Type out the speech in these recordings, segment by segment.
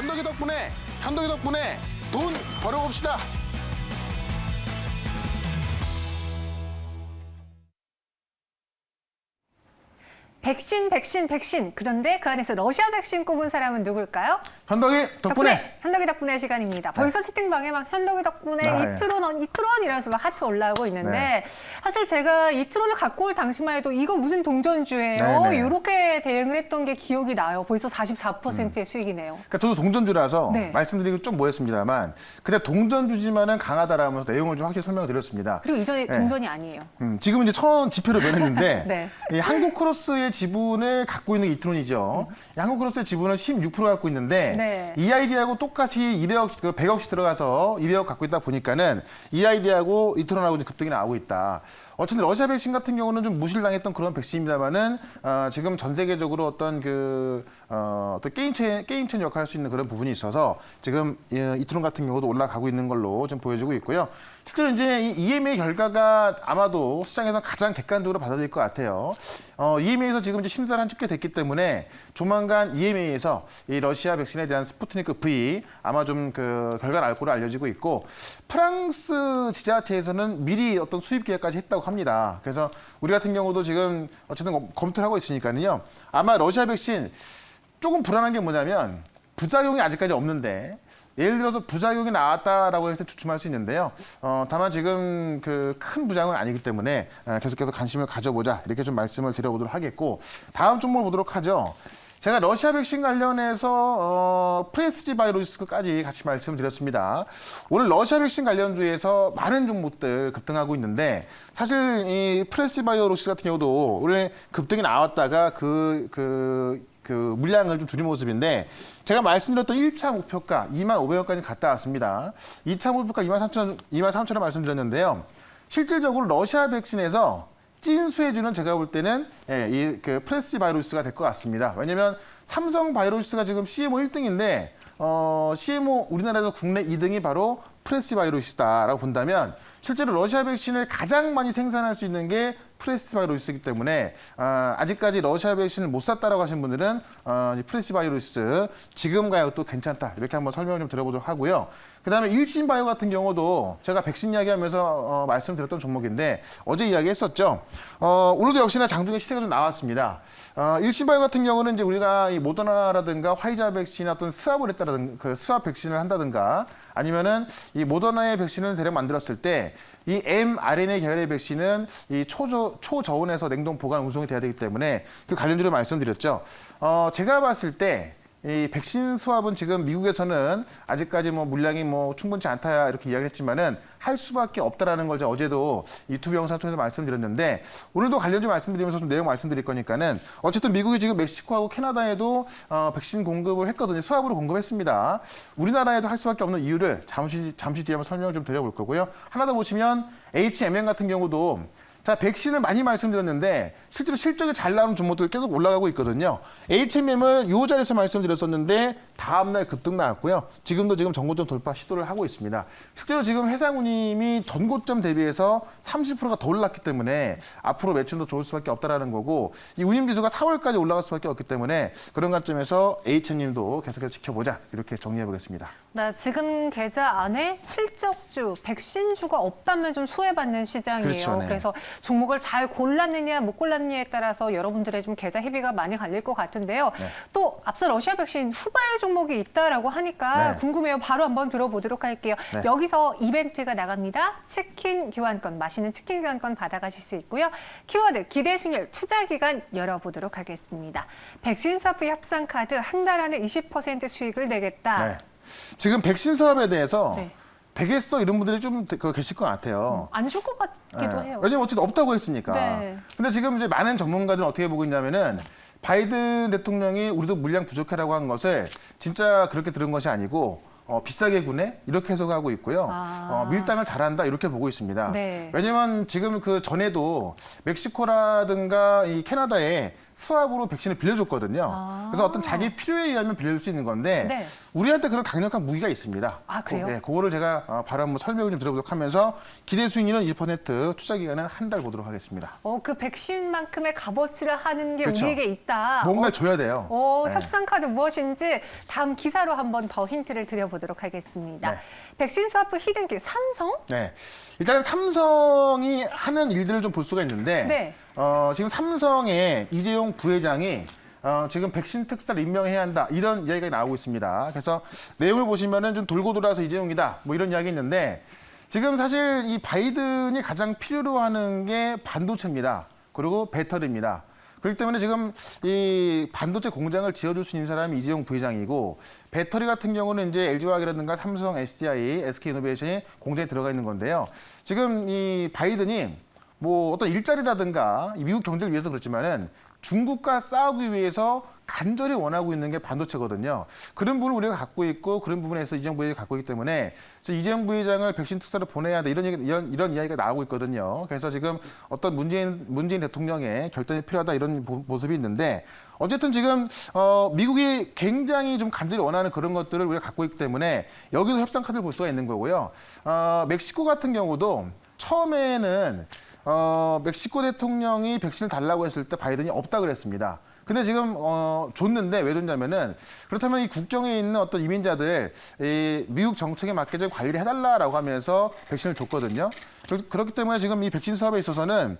현덕이 덕분에 돈 벌어봅시다. 백신. 그런데 그 안에서 러시아 백신 꼽은 사람은 누굴까요? 현덕이 덕분에. 현덕이 덕분에 시간입니다. 벌써 채팅방에 막 현덕이 덕분에 이트론 이라서 막 하트 올라오고 있는데 사실 제가 이트론을 갖고 올 당시만 해도 이거 무슨 동전주예요? 이렇게 대응을 했던 게 기억이 나요. 벌써 44%의 수익이네요. 그러니까 저도 동전주라서 말씀드리고 좀 뭐했습니다만 근데 동전주지만은 강하다라면서 내용을 좀 확실히 설명을 드렸습니다. 그리고 이전에 동전이 아니에요. 지금은 이제 1,000원 지폐로 변했는데 이 한국크로스의 지분을 갖고 있는 게 이트론이죠. 이 한국크로스의 지분을 16% 갖고 있는데 이 아이디하고 똑같이 100억씩 들어가서 200억 갖고 있다 보니까는 이 아이디하고 이트론하고 급등이 나오고 있다. 어쨌든 러시아 백신 같은 경우는 좀 무실당했던 그런 백신입니다만은 지금 전 세계적으로 어떤 어떤 게임체인 역할을 할 수 있는 그런 부분이 있어서 지금 이트론 같은 경우도 올라가고 있는 걸로 좀 보여지고 있고요. 실제로 이제 이 EMA 결과가 아마도 시장에서 가장 객관적으로 받아들일 것 같아요. EMA에서 지금 이제 심사를 한 지 꽤 됐기 때문에 조만간 EMA에서 이 러시아 백신에 대한 스푸트니크 V 아마 좀 결과 나올 걸로 알려지고 있고 프랑스 지자체에서는 미리 어떤 수입 계획까지 했다고 합니다. 그래서 우리 같은 경우도 지금 어쨌든 검토를 하고 있으니까요. 아마 러시아 백신 조금 불안한 게 뭐냐면 부작용이 아직까지 없는데 예를 들어서 부작용이 나왔다라고 해서 주춤할 수 있는데요. 다만 지금 큰 부작용은 아니기 때문에 계속해서 관심을 가져보자 이렇게 좀 말씀을 드려보도록 하겠고 다음 종목을 보도록 하죠. 제가 러시아 백신 관련해서 프레스지 바이오로직스까지 같이 말씀드렸습니다. 오늘 러시아 백신 관련주에서 많은 종목들 급등하고 있는데 사실 이 프레스지 바이오로직스 같은 경우도 원래 급등이 나왔다가 물량을 좀 줄인 모습인데 제가 말씀드렸던 1차 목표가 25,000원까지 갔다 왔습니다. 2차 목표가 23,000원 말씀드렸는데요. 실질적으로 러시아 백신에서 찐수혜주는 제가 볼 때는 프레스지 바이오로직스가 될 것 같습니다. 왜냐면 삼성 바이오로직스가 지금 CMO 1등인데 CMO 우리나라에서 국내 2등이 바로 프레스지 바이오로직스다라고 본다면 실제로 러시아 백신을 가장 많이 생산할 수 있는 게 프레스지 바이오로직스이기 때문에 아직까지 러시아 백신을 못 샀다라고 하신 분들은 프레스지 바이오로직스 지금 가격도 괜찮다 이렇게 한번 설명을 좀 드려보도록 하고요. 그다음에 일신바이오 같은 경우도 제가 백신 이야기하면서 말씀드렸던 종목인데 어제 이야기했었죠. 오늘도 역시나 장중에 시세가 좀 나왔습니다. 일신바이오 같은 경우는 이제 우리가 이 모더나라든가 화이자 백신의 어떤 스왑을 했다라든가 스왑 백신을 한다든가 아니면은 이 모더나의 백신을 대량 만들었을 때 이 mRNA 계열의 백신은 이 초저온에서 냉동 보관 운송이 돼야 되기 때문에 그 관련주로 말씀드렸죠. 제가 봤을 때 이 백신 스왑은 지금 미국에서는 아직까지 물량이 충분치 않다 이렇게 이야기를 했지만은 할 수밖에 없다라는 걸 제가 어제도 유튜브 영상을 통해서 말씀드렸는데 오늘도 관련주 말씀드리면서 좀 내용 말씀드릴 거니까는 어쨌든 미국이 지금 멕시코하고 캐나다에도 백신 공급을 했거든요. 스왑으로 공급했습니다. 우리나라에도 할 수밖에 없는 이유를 잠시 뒤에 한번 설명을 좀 드려볼 거고요. 하나 더 보시면 HMM 같은 경우도 자, 백신을 많이 말씀드렸는데 실제로 실적이 잘 나오는 종목들 계속 올라가고 있거든요. HMM을 이 자리에서 말씀드렸었는데 다음날 급등 나왔고요. 지금도 전고점 돌파 시도를 하고 있습니다. 실제로 지금 해상운임이 전고점 대비해서 30%가 더 올랐기 때문에 앞으로 매출도 좋을 수밖에 없다라는 거고 이 운임지수가 4월까지 올라갈 수밖에 없기 때문에 그런 관점에서 HMM도 계속해서 지켜보자 이렇게 정리해 보겠습니다. 나 지금 계좌 안에 실적주, 백신주가 없다면 좀 소외받는 시장이에요. 그렇죠, 네. 그래서 종목을 잘 골랐느냐 못 골랐느냐에 따라서 여러분들의 좀 계좌 헤비가 많이 갈릴 것 같은데요. 또 앞서 러시아 백신 후발 종목이 있다라고 하니까 궁금해요. 바로 한번 들어보도록 할게요. 여기서 이벤트가 나갑니다. 치킨 교환권, 맛있는 치킨 교환권 받아가실 수 있고요. 키워드 기대 수익률 투자 기간 열어보도록 하겠습니다. 백신 사부 협상 카드 한 달 안에 20% 수익을 내겠다. 지금 백신 사업에 대해서 되겠어 이런 분들이 좀 계실 것 같아요. 안 줄 것 같기도 해요. 왜냐면 어쨌든 없다고 했으니까. 근데 지금 이제 많은 전문가들은 어떻게 보고 있냐면은 바이든 대통령이 우리도 물량 부족해라고 한 것을 진짜 그렇게 들은 것이 아니고 비싸게 구네 이렇게 해석하고 있고요. 밀당을 잘한다 이렇게 보고 있습니다. 왜냐면 지금 그 전에도 멕시코라든가 이 캐나다에 스왑으로 백신을 빌려줬거든요. 그래서 어떤 자기 필요에 의하면 빌려줄 수 있는 건데 네. 우리한테 그런 강력한 무기가 있습니다. 아, 그래요? 네, 그거를 제가 바로 한번 설명을 좀 드려보도록 하면서 기대 수익률은 2%, 투자 기간은 한 달 보도록 하겠습니다. 그 백신만큼의 값어치를 하는 게 그렇죠. 우리에게 있다. 뭔가 줘야 돼요. 네. 협상 카드 무엇인지 다음 기사로 한번 더 힌트를 드려보도록 하겠습니다. 네. 백신 스와프 히든길 삼성? 네. 일단은 삼성이 하는 일들을 좀 볼 수가 있는데 네. 지금 삼성의 이재용 부회장이 지금 백신 특사를 임명해야 한다 이런 이야기가 나오고 있습니다. 그래서 내용을 보시면은 좀 돌고 돌아서 이재용이다 뭐 이런 이야기 있는데 지금 사실 이 바이든이 가장 필요로 하는 게 반도체입니다. 그리고 배터리입니다. 그렇기 때문에 지금 이 반도체 공장을 지어줄 수 있는 사람이 이재용 부회장이고 배터리 같은 경우는 이제 LG화학이라든가 삼성, SDI, SK이노베이션이 공장에 들어가 있는 건데요. 지금 이 바이든이 뭐 어떤 일자리라든가 미국 경제를 위해서 그렇지만은 중국과 싸우기 위해서 간절히 원하고 있는 게 반도체거든요. 그런 부분을 우리가 갖고 있고 그런 부분에서 이재용 부회장이 갖고 있기 때문에 이재용 부회장을 백신 특사로 보내야 한다 이런 이야기가 나오고 있거든요. 그래서 지금 어떤 문재인 대통령의 결단이 필요하다 이런 모습이 있는데 어쨌든 지금 미국이 굉장히 좀 간절히 원하는 그런 것들을 우리가 갖고 있기 때문에 여기서 협상 카드를 볼 수가 있는 거고요. 멕시코 같은 경우도 처음에는 멕시코 대통령이 백신을 달라고 했을 때 바이든이 없다 그랬습니다. 근데 지금 줬는데 왜 줬냐면은 그렇다면 이 국경에 있는 어떤 이민자들 이 미국 정책에 맞게 좀 관리를 해달라라고 하면서 백신을 줬거든요. 그렇기 때문에 지금 이 백신 사업에 있어서는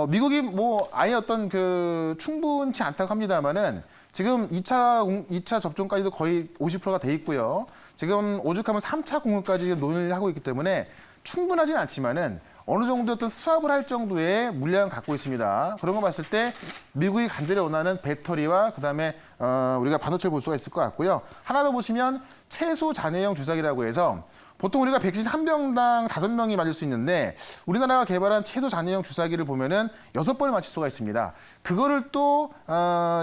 미국이 뭐 아예 어떤 그 충분치 않다고 합니다만은 지금 2차 접종까지도 거의 50%가 돼 있고요. 지금 오죽하면 3차 공급까지 논의를 하고 있기 때문에 충분하진 않지만은 어느 정도 어떤 스왑을 할 정도의 물량을 갖고 있습니다. 그런 거 봤을 때 미국이 간절히 원하는 배터리와 그다음에 우리가 반도체를 볼 수가 있을 것 같고요. 하나 더 보시면 최소 잔여형 주사기라고 해서 보통 우리가 백신 한 병당 5명이 맞을 수 있는데 우리나라가 개발한 최소 잔여형 주사기를 보면은 6번을 맞을 수가 있습니다. 그거를 또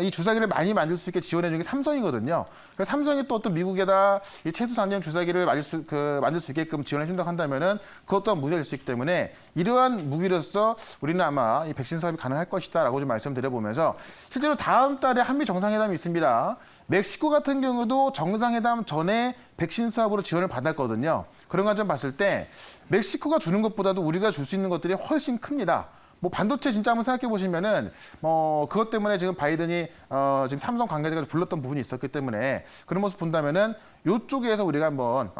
이 주사기를 많이 만들 수 있게 지원해 주는 게 삼성이거든요. 그래서 삼성이 또 어떤 미국에다 이 최소 잔여형 주사기를 만들 수 있게끔 지원해 준다고 한다면은 그것 또한 무리될 수 있기 때문에 이러한 무기로서 우리는 아마 이 백신 사업이 가능할 것이다라고 좀 말씀드려보면서 실제로 다음 달에 한미 정상회담이 있습니다. 멕시코 같은 경우도 정상회담 전에 백신 사업으로 지원을 받았거든요. 그런 관점 봤을 때 멕시코가 주는 것보다도 우리가 줄 수 있는 것들이 훨씬 큽니다. 뭐 반도체 진짜 한번 생각해 보시면은 그것 때문에 지금 바이든이 지금 삼성 관계자가 불렀던 부분이 있었기 때문에 그런 모습 본다면은 이쪽에서 우리가 한번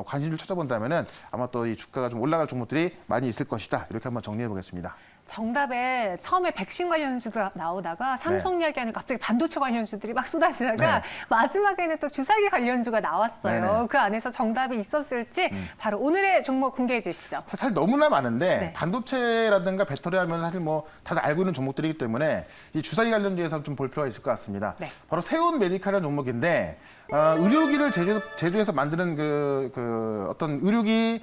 관심을 찾아본다면은 아마 또 이 주가가 좀 올라갈 종목들이 많이 있을 것이다. 이렇게 한번 정리해 보겠습니다. 정답에 처음에 백신 관련 뉴스가 나오다가 삼성 이야기하니까 갑자기 반도체 관련 뉴스들이 막 쏟아지다가 마지막에는 또 주사기 관련주가 나왔어요. 네네. 그 안에서 정답이 있었을지 바로 오늘의 종목 공개해 주시죠. 사실 너무나 많은데 네. 반도체라든가 배터리 하면 사실 뭐 다들 알고 있는 종목들이기 때문에 이 주사기 관련주에서 좀 볼 필요가 있을 것 같습니다. 네. 바로 세운 메디칼이라는 종목인데 의료기를 제조해서 만드는 그 어떤 의료기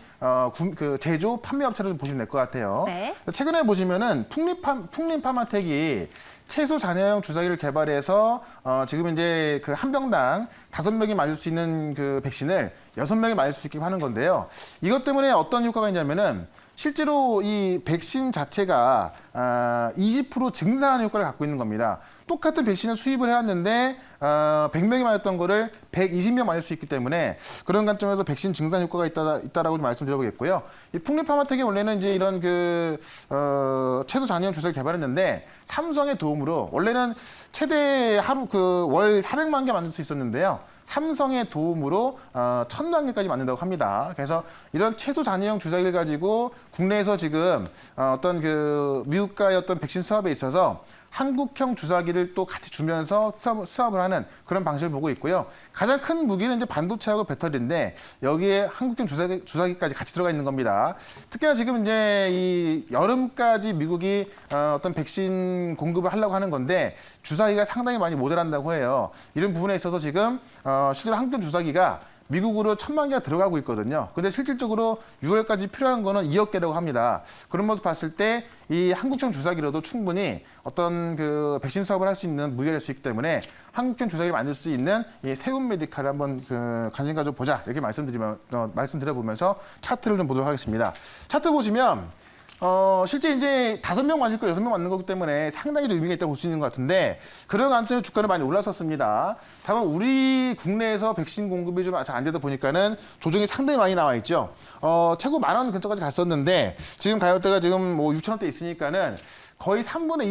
그 제조 판매 업체를 좀 보시면 될 것 같아요. 네. 최근에 보시면은 풍림파마텍이 최소 잔여형 주사기를 개발해서 지금 이제 그 한 병당 5명이 맞을 수 있는 그 백신을 6명이 맞을 수 있게 하는 건데요. 이것 때문에 어떤 효과가 있냐면은 실제로 이 백신 자체가 20% 증산하는 효과를 갖고 있는 겁니다. 똑같은 백신을 수입을 해왔는데 100명이 맞았던 거를 120명 맞을 수 있기 때문에 그런 관점에서 백신 증산 효과가 있다라고 좀 말씀드려보겠고요. 이 풍림파마텍이 원래는 이제 이런 그 최소 잔여형 주사를 개발했는데 삼성의 도움으로 원래는 최대 하루 그 월 400만 개 만들 수 있었는데요. 삼성의 도움으로 1000만 개까지 만든다고 합니다. 그래서 이런 최소 잔여형 주사기를 가지고 국내에서 지금 어떤 그 미국과의 어떤 백신 수합에 있어서 한국형 주사기를 또 같이 주면서 수합을 하는 그런 방식을 보고 있고요. 가장 큰 무기는 이제 반도체하고 배터리인데 여기에 한국형 주사기까지 같이 들어가 있는 겁니다. 특히나 지금 이제 이 여름까지 미국이 어떤 백신 공급을 하려고 하는 건데 주사기가 상당히 많이 모자란다고 해요. 이런 부분에 있어서 지금 실제로 한국형 주사기가 미국으로 1000만 개가 들어가고 있거든요. 근데 실질적으로 6월까지 필요한 거는 2억 개라고 합니다. 그런 모습 봤을 때 이 한국형 주사기로도 충분히 어떤 그 백신 사업을 할 수 있는 무기가 될 수 있기 때문에 한국형 주사기를 만들 수 있는 이 세운 메디칼을 한번 관심 가져보자 이렇게 말씀드려보면서 차트를 좀 보도록 하겠습니다. 차트 보시면 실제 이제 5명 맞을 걸 6명 맞는 거기 때문에 상당히 좀 의미가 있다고 볼 수 있는 것 같은데 그런 관점에서 주가는 많이 올랐었습니다. 다만 우리 국내에서 백신 공급이 좀 잘 안 되다 보니까는 조정이 상당히 많이 나와 있죠. 최고 10,000원 근처까지 갔었는데 지금 가격대가 지금 뭐 6,000원대 있으니까는 거의 3분의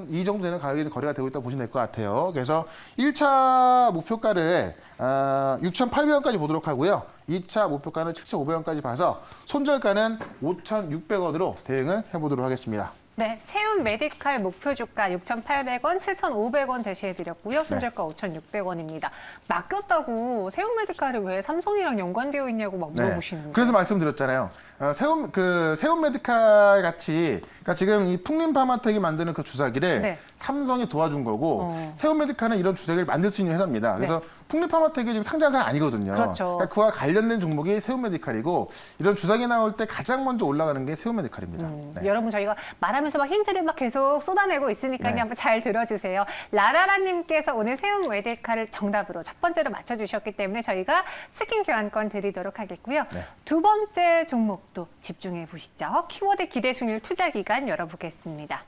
2 정도 되는 가격이 거래가 되고 있다고 보시면 될 것 같아요. 그래서 1차 목표가를 6,800원까지 보도록 하고요. 2차 목표가는 7,500원까지 봐서 손절가는 5,600원으로 대응을 해보도록 하겠습니다. 네, 세운 메디칼 목표 주가 6,800원, 7,500원 제시해드렸고요. 손절가 5,600원입니다. 맡겼다고 세운 메디칼이 왜 삼성이랑 연관되어 있냐고 막 물어보시는 거예요. 그래서 말씀드렸잖아요. 세운 메디칼 같이, 그러니까 지금 이 풍림파마텍이 만드는 그 주사기를 네. 삼성이 도와준 거고, 세운 메디칼은 이런 주사기를 만들 수 있는 회사입니다. 그래서 풍림파마텍이 지금 상장사가 아니거든요. 그렇죠. 그러니까 그와 관련된 종목이 세운 메디칼이고, 이런 주사기 나올 때 가장 먼저 올라가는 게 세운 메디칼입니다. 네. 여러분 저희가 말하면서 막 힌트를 막 계속 쏟아내고 있으니까요. 네. 한번 잘 들어주세요. 라라라님께서 오늘 세운 메디칼을 정답으로 첫 번째로 맞춰주셨기 때문에 저희가 치킨 교환권 드리도록 하겠고요. 네. 두 번째 종목도 집중해 보시죠. 키워드 기대 순일 투자 기간 열어보겠습니다.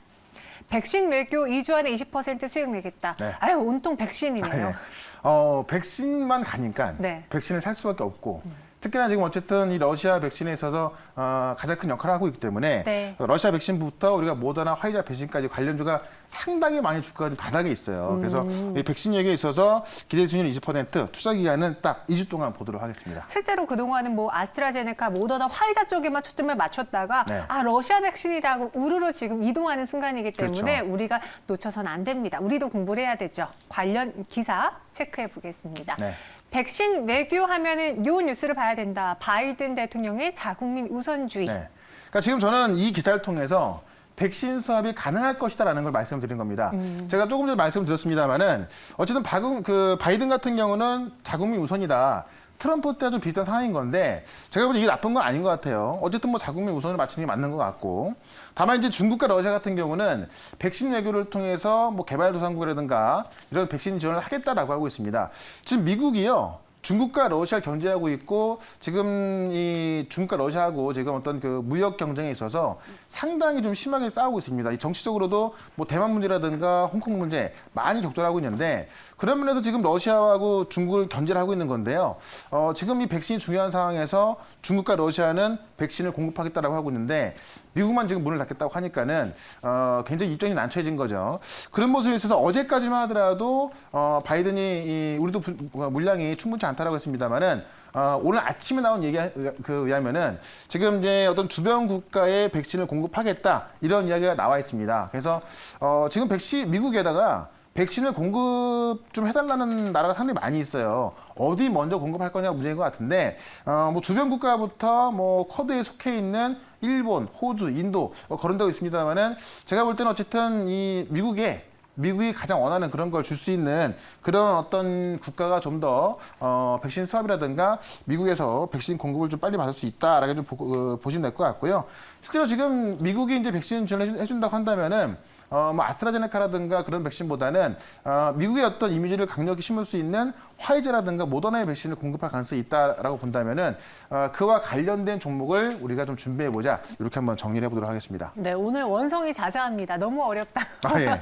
백신 외교 2주 안에 20% 수익 내겠다. 네. 아유 온통 백신이네요. 네. 백신만 가니까 네. 백신을 살 수밖에 없고 특히나 지금 어쨌든 이 러시아 백신에 있어서 가장 큰 역할을 하고 있기 때문에 네. 러시아 백신부터 우리가 모더나 화이자 백신까지 관련주가 상당히 많이 주가가 바닥에 있어요. 그래서 이 백신 얘기에 있어서 기대 수익률 20%, 투자 기간은 딱 2주 동안 보도록 하겠습니다. 실제로 그동안은 뭐 아스트라제네카, 모더나, 화이자 쪽에만 초점을 맞췄다가 네. 러시아 백신이라고 우르르 지금 이동하는 순간이기 때문에 그렇죠. 우리가 놓쳐서는 안 됩니다. 우리도 공부를 해야 되죠. 관련 기사 체크해 보겠습니다. 네. 백신 외교하면은 요 뉴스를 봐야 된다. 바이든 대통령의 자국민 우선주의. 네. 그러니까 지금 저는 이 기사를 통해서 백신 수합이 가능할 것이다라는 걸 말씀드린 겁니다. 제가 조금 전에 말씀드렸습니다만은 어쨌든 바이든 같은 경우는 자국민 우선이다. 트럼프 때와 좀 비슷한 상황인 건데 제가 보기엔 이게 나쁜 건 아닌 것 같아요. 어쨌든 뭐 자국민 우선을 맞추는 게 맞는 것 같고 다만 이제 중국과 러시아 같은 경우는 백신 외교를 통해서 뭐 개발도상국이라든가 이런 백신 지원을 하겠다라고 하고 있습니다. 지금 미국이요. 중국과 러시아를 경제하고 있고 지금 이 중국과 러시아하고 지금 어떤 그 무역 경쟁에 있어서 상당히 좀 심하게 싸우고 있습니다. 이 정치적으로도 뭐 대만 문제라든가 홍콩 문제 많이 격돌하고 있는데 그런 면에서 지금 러시아하고 중국을 견제를 하고 있는 건데요. 지금 이 백신이 중요한 상황에서 중국과 러시아는 백신을 공급하겠다라고 하고 있는데 미국만 지금 문을 닫겠다고 하니까는 굉장히 입장이 난처해진 거죠. 그런 모습에 있어서 어제까지만 하더라도 바이든이 우리도 물량이 충분치 않다라고 했습니다만은 오늘 아침에 나온 얘기에 의하면은 지금 이제 어떤 주변 국가에 백신을 공급하겠다 이런 이야기가 나와 있습니다. 그래서 지금 미국에다가 백신을 공급 좀 해달라는 나라가 상당히 많이 있어요. 어디 먼저 공급할 거냐 문제인 것 같은데, 뭐 주변 국가부터 뭐 쿼드에 속해 있는 일본, 호주, 인도 그런 데가 있습니다만은 제가 볼 때는 어쨌든 이 미국이 가장 원하는 그런 걸 줄 수 있는 그런 어떤 국가가 좀 더 백신 수합이라든가 미국에서 백신 공급을 좀 빨리 받을 수 있다라고 좀 보시면 될 것 같고요. 실제로 지금 미국이 이제 백신 지원을 해준다고 한다면은 뭐 아스트라제네카라든가 그런 백신보다는 미국의 어떤 이미지를 강력히 심을 수 있는 화이자라든가 모더나의 백신을 공급할 가능성이 있다라고 본다면은 그와 관련된 종목을 우리가 좀 준비해 보자 이렇게 한번 정리를 해보도록 하겠습니다. 네, 오늘 원성이 자자합니다. 너무 어렵다. 예.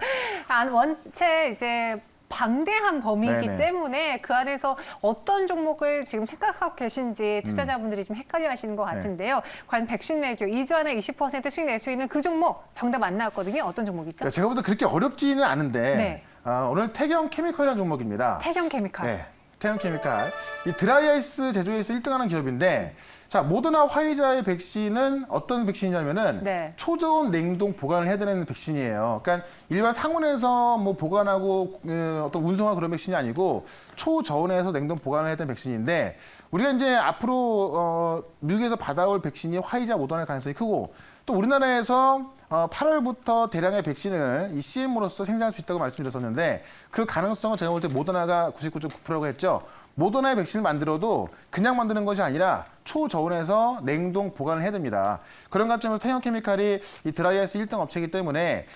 원체 이제 방대한 범위이기 네네. 때문에 그 안에서 어떤 종목을 지금 생각하고 계신지 투자자분들이 좀 헷갈려 하시는 것 같은데요. 과연 백신 외교 2주 안에 20% 수익 낼 수 있는 그 종목 정답 안 나왔거든요. 어떤 종목이죠? 제가 보다 그렇게 어렵지는 않은데 네. 오늘 태경 케미컬이라는 종목입니다. 태경 케미칼. 네. 태양 케미칼. 이 드라이아이스 제조에서 1등하는 기업인데 자, 모더나 화이자의 백신은 어떤 백신이냐면은 네. 초저온 냉동 보관을 해야 되는 백신이에요. 그러니까 일반 상온에서 뭐 보관하고 어떤 운송하고 그런 백신이 아니고 초저온에서 냉동 보관을 해야 되는 백신인데 우리가 이제 앞으로 미국에서 받아올 백신이 화이자 모더나일 가능성이 크고 또 우리나라에서 8월부터 대량의 백신을 이 CM으로서 생산할 수 있다고 말씀드렸었는데 그 가능성을 제가 볼 때 모더나가 99.9%라고 했죠. 모더나의 백신을 만들어도 그냥 만드는 것이 아니라 초저온에서 냉동 보관을 해야 됩니다. 그런 관점에서 태형케미칼이 이 드라이아이스 1등 업체이기 때문에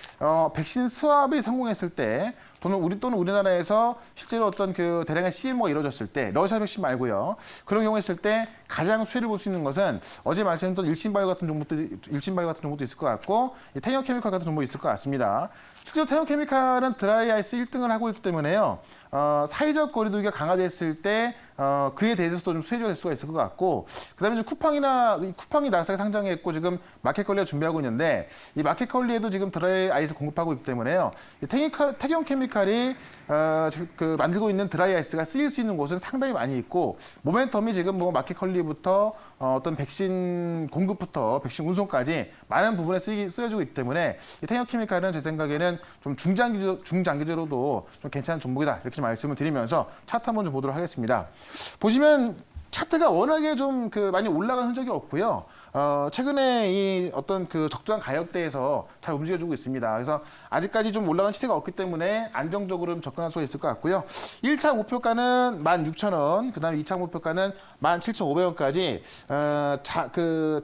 백신 수합이 성공했을 때 또는 우리나라에서 실제로 어떤 그 대량의 CMO가 이루어졌을 때 러시아 백신 말고요. 그런 경우에 있을 때 가장 수혜를 볼 수 있는 것은 어제 말씀드렸던 일신바이오 같은 종목도 있을 것 같고 태형케미칼 같은 종목도 있을 것 같습니다. 실제로 태형케미칼은 드라이 아이스 1등을 하고 있기 때문에요. 사회적 거리두기가 강화됐을 때 그에 대해서도 좀 수혜가 될 수가 있을 것 같고 그다음에 이제 쿠팡이 나스닥에 상장했고 지금 마켓컬리가 준비하고 있는데 이 마켓컬리에도 지금 드라이 아이스 공급하고 있기 때문에요. 태형케미칼이 그 만들고 있는 드라이 아이스가 쓰일 수 있는 곳은 상당히 많이 있고 모멘텀이 지금 뭐 마켓컬리부터 어떤 백신 공급부터 백신 운송까지 많은 부분에 쓰여지고 있기 때문에 이 태형케미칼은 제 생각에는 좀 중장기적으로도 좀 괜찮은 종목이다 이렇게 좀 말씀을 드리면서 차트 한번 좀 보도록 하겠습니다. 보시면 차트가 워낙에 좀 많이 올라간 흔적이 없고요. 최근에 이 어떤 그 적정한 가격대에서 잘 움직여주고 있습니다. 그래서 아직까지 좀 올라간 시세가 없기 때문에 안정적으로 좀 접근할 수가 있을 것 같고요. 1차 목표가는 16,000원, 그 다음에 2차 목표가는 17,500원까지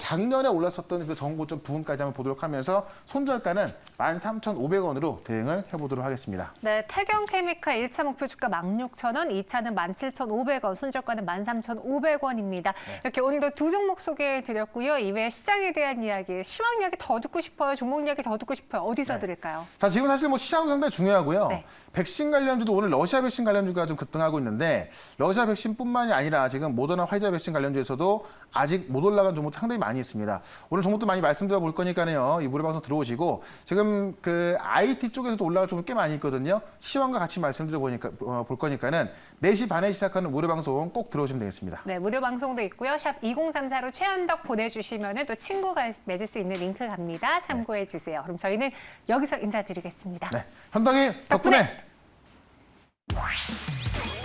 작년에 올랐었던 그 정고점 부분까지 한번 보도록 하면서 손절가는 13,500원으로 대응을 해보도록 하겠습니다. 네, 태경케미칼 1차 목표 주가 16,000원, 2차는 17,500원, 손절가는 13,500원입니다. 네. 이렇게 오늘도 두 종목 소개해드렸고요. 이외에 시장에 대한 이야기, 시황 이야기 더 듣고 싶어요, 종목 이야기 더 듣고 싶어요. 어디서 들을까요? 자, 지금 사실 뭐 시장도 상당히 중요하고요. 네. 백신 관련주도 오늘 러시아 백신 관련주가 좀 급등하고 있는데 러시아 백신뿐만이 아니라 지금 모더나 화이자 백신 관련주에서도 아직 못 올라간 종목 상당히 많이 있습니다. 오늘 종목도 많이 말씀드려 볼 거니까요. 이 무료방송 들어오시고 지금 그 IT 쪽에서도 올라갈 종목 꽤 많이 있거든요. 시황과 같이 말씀드려 볼 거니까는 4시 반에 시작하는 무료방송 꼭 들어오시면 되겠습니다. 네, 무료방송도 있고요. 샵 2034로 최현덕 보내주시면 또 친구가 맺을 수 있는 링크 갑니다. 참고해 주세요. 그럼 저희는 여기서 인사드리겠습니다. 네, 현덕이 덕분에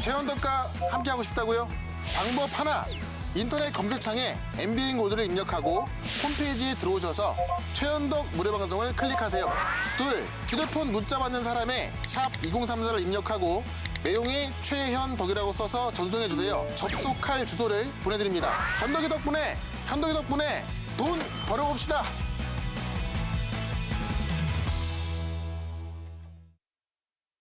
최현덕과 함께하고 싶다고요? 방법 하나, 인터넷 검색창에 MBN 코드를 입력하고 홈페이지에 들어오셔서 최현덕 무료방송을 클릭하세요. 둘, 휴대폰 문자 받는 사람의 샵 2034를 입력하고 내용이 최현덕이라고 써서 전송해주세요. 접속할 주소를 보내드립니다. 현덕이 덕분에 돈 벌어봅시다.